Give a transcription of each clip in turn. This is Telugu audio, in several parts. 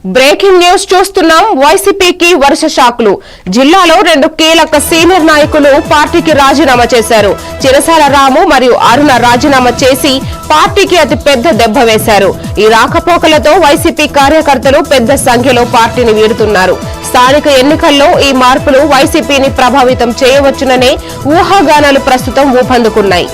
బ్రేకింగ్ న్యూస్ చూస్తున్నాం. వైసీపీకి వరుస షాకులు. జిల్లాలో 2 కీలక సీనియర్ నాయకులు పార్టీకి రాజీనామా చేశారు. చిరసాల రాము మరియు అరుణ రాజీనామా చేసి పార్టీకి అతి పెద్ద దెబ్బ వేశారు. ఈ రాకపోకలతో వైసీపీ కార్యకర్తలు పెద్ద సంఖ్యలో పార్టీని వీడుతున్నారు. స్థానిక ఎన్నికల్లో ఈ మార్పులు వైసీపీని ప్రభావితం చేయవచ్చుననే ఊహాగానాలు ప్రస్తుతం ఊపందుకున్నాయి.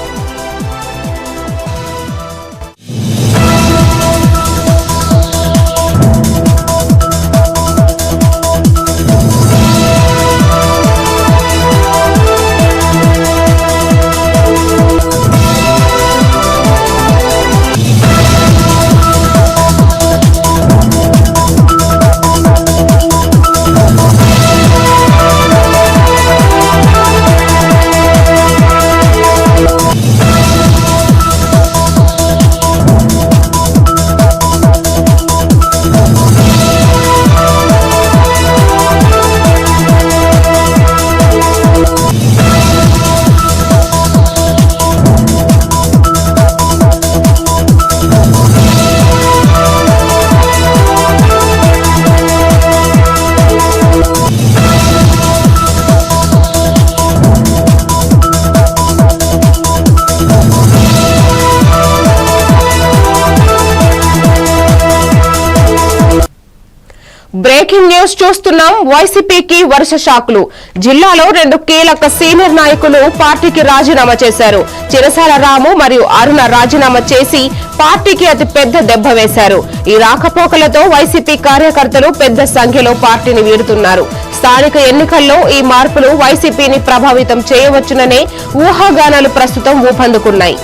బ్రేకింగ్ న్యూస్ చూస్తున్నాం. వైసీపీకి వరుస షాకులు. జిల్లాలో 2 కీలక సీనియర్ నాయకులు పార్టీకి రాజీనామా చేశారు. చిరసాల రాము మరియు అరుణ రాజీనామా చేసి పార్టీకి అతి పెద్ద దెబ్బ వేశారు. ఈ రాకపోకలతో వైసీపీ కార్యకర్తలు పెద్ద సంఖ్యలో పార్టీని వీడుతున్నారు. స్థానిక ఎన్నికల్లో ఈ మార్పులు వైసీపీని ప్రభావితం చేయవచ్చుననే ఊహాగానాలు ప్రస్తుతం ఊపందుకున్నాయి.